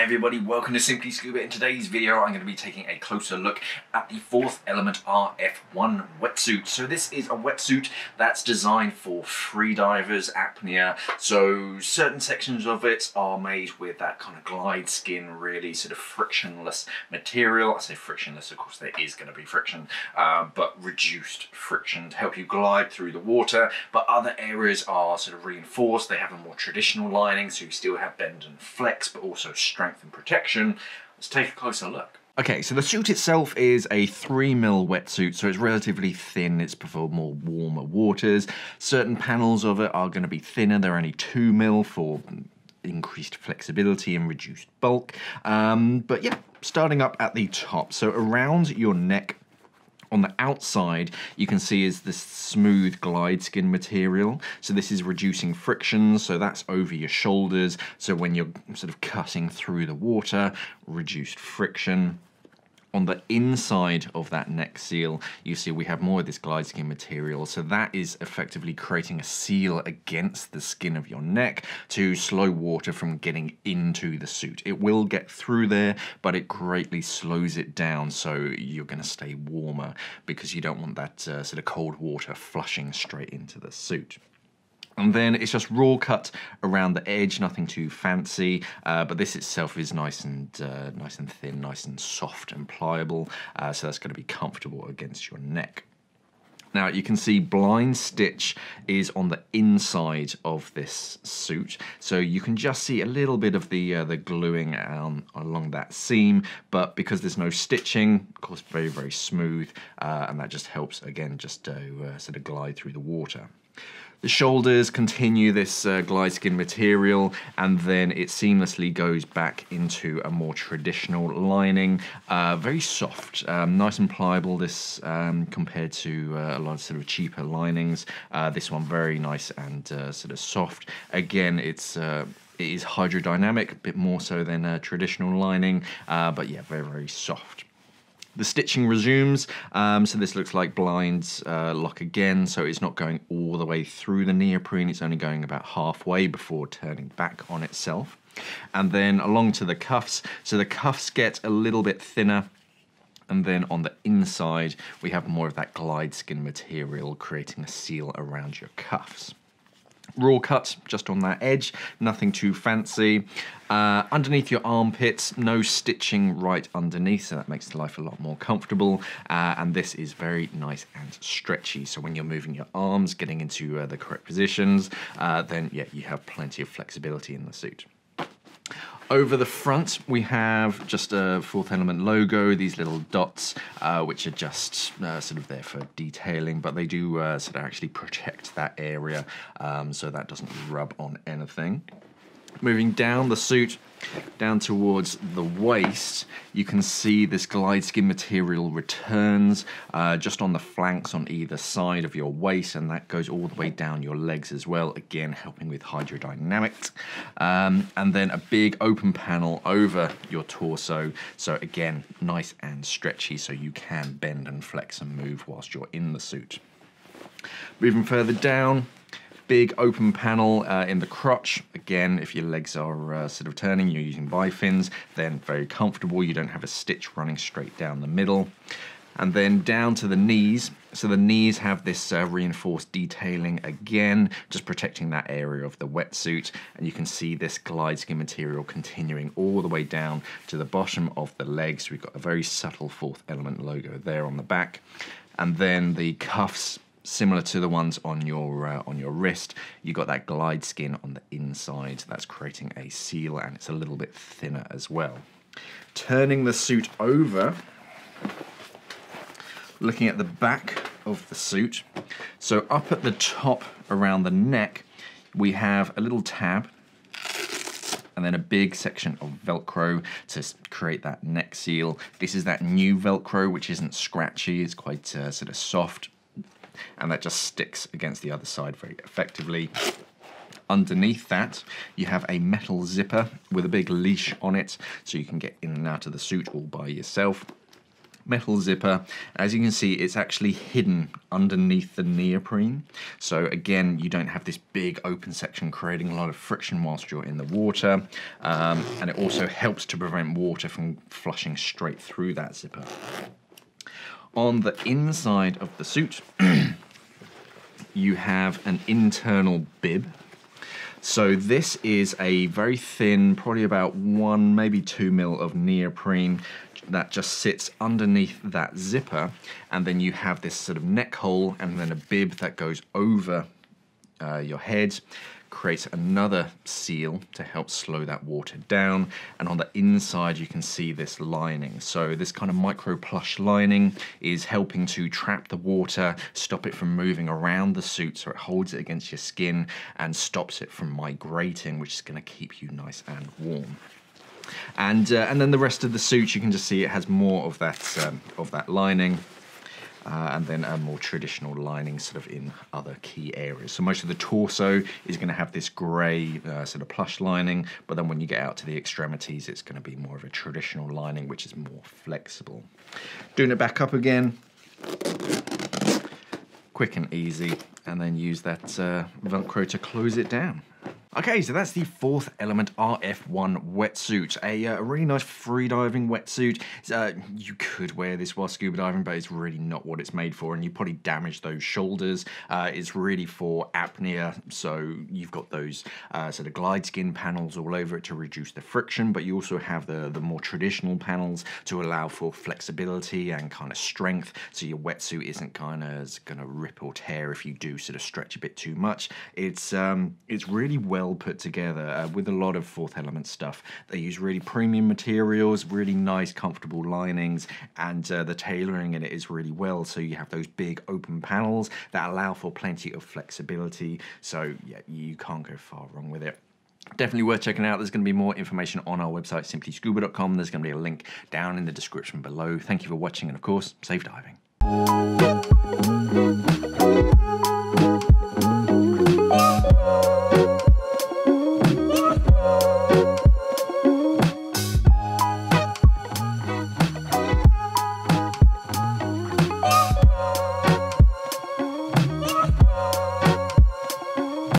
everybody, welcome to Simply Scuba. In today's video I'm going to be taking a closer look at the Fourth Element RF1 Wetsuit. So this is a wetsuit that's designed for freedivers, apnea, so certain sections of it are made with that kind of glide skin, really sort of frictionless material. I say frictionless, of course there is going to be friction, but reduced friction to help you glide through the water. But other areas are sort of reinforced, they have a more traditional lining, so you still have bend and flex, but also strength and protection. Let's take a closer look. Okay, so the suit itself is a 3mm wetsuit, so it's relatively thin. It's for more warmer waters. Certain panels of it are going to be thinner. They're only 2mm for increased flexibility and reduced bulk. But yeah, starting up at the top. So around your neck, on the outside, you can see is this smooth glide skin material. So this is reducing friction, so that's over your shoulders. So when you're sort of cutting through the water, reduced friction. On the inside of that neck seal, you see we have more of this glide skin material. So that is effectively creating a seal against the skin of your neck to slow water from getting into the suit. It will get through there, but it greatly slows it down, so you're going to stay warmer because you don't want that sort of cold water flushing straight into the suit. And then it's just raw cut around the edge, nothing too fancy, but this itself is nice and thin, nice and soft and pliable, so that's going to be comfortable against your neck. Now you can see blind stitch is on the inside of this suit, so you can just see a little bit of the gluing along that seam, but because there's no stitching, of course, very, very smooth, and that just helps, again, just to sort of glide through the water. The shoulders continue this glide skin material, and then it seamlessly goes back into a more traditional lining. Very soft, nice and pliable, this compared to a lot of sort of cheaper linings. This one very nice and sort of soft. Again, it is hydrodynamic, a bit more so than a traditional lining, but yeah, very, very soft. The stitching resumes, so this looks like blind lock again, so it's not going all the way through the neoprene, it's only going about halfway before turning back on itself. And then along to the cuffs, so the cuffs get a little bit thinner, and then on the inside we have more of that glide skin material creating a seal around your cuffs. Raw cut just on that edge, nothing too fancy. Underneath your armpits, no stitching right underneath, so that makes life a lot more comfortable. And this is very nice and stretchy, so when you're moving your arms, getting into the correct positions, then yeah, you have plenty of flexibility in the suit. Over the front, we have just a Fourth Element logo, these little dots, which are just sort of there for detailing, but they do sort of actually protect that area, so that doesn't rub on anything. Moving down the suit, down towards the waist, you can see this glide skin material returns just on the flanks on either side of your waist, and that goes all the way down your legs as well, again helping with hydrodynamics. And then a big open panel over your torso, so again nice and stretchy, so you can bend and flex and move whilst you're in the suit. Moving further down, big open panel in the crotch. Again, if your legs are sort of turning, you're using bifins, then very comfortable. You don't have a stitch running straight down the middle. And then down to the knees. So the knees have this reinforced detailing again, just protecting that area of the wetsuit. And you can see this glide skin material continuing all the way down to the bottom of the legs. We've got a very subtle Fourth Element logo there on the back. And then the cuffs, similar to the ones on your wrist, you got that glide skin on the inside. That's creating a seal, and it's a little bit thinner as well. Turning the suit over, looking at the back of the suit. So up at the top around the neck, we have a little tab, and then a big section of Velcro to create that neck seal. This is that new Velcro, which isn't scratchy, it's quite sort of soft, and that just sticks against the other side very effectively. Underneath that, you have a metal zipper with a big leash on it, so you can get in and out of the suit all by yourself. metal zipper. As you can see, it's actually hidden underneath the neoprene. So again, you don't have this big open section creating a lot of friction whilst you're in the water. And it also helps to prevent water from flushing straight through that zipper. On the inside of the suit, you have an internal bib. So this is a very thin, probably about 1, maybe 2 mil of neoprene that just sits underneath that zipper, and then you have this sort of neck hole and then a bib that goes over your head, creates another seal to help slow that water down, and on the inside you can see this lining. So this kind of micro plush lining is helping to trap the water, stop it from moving around the suit, so it holds it against your skin and stops it from migrating, which is going to keep you nice and warm. And then the rest of the suit, you can just see it has more of that lining. And then a more traditional lining sort of in other key areas. So most of the torso is going to have this grey sort of plush lining, but then when you get out to the extremities, it's going to be more of a traditional lining, which is more flexible. Doing it back up again, quick and easy, and then use that Velcro to close it down. Okay, so that's the Fourth Element RF1 Wetsuit, a really nice freediving wetsuit. You could wear this while scuba diving, but it's really not what it's made for, and you probably damage those shoulders. It's really for apnea, so you've got those sort of glideskin panels all over it to reduce the friction, but you also have the more traditional panels to allow for flexibility and kind of strength, so your wetsuit isn't kind of going to rip or tear if you do sort of stretch a bit too much. It's really well put together with a lot of Fourth Element stuff. They use really premium materials, really nice comfortable linings, and the tailoring in it is really well, so you have those big open panels that allow for plenty of flexibility, so yeah, you can't go far wrong with it. Definitely worth checking out. There's going to be more information on our website, simplyscuba.com. There's going to be a link down in the description below. Thank you for watching, and of course, safe diving.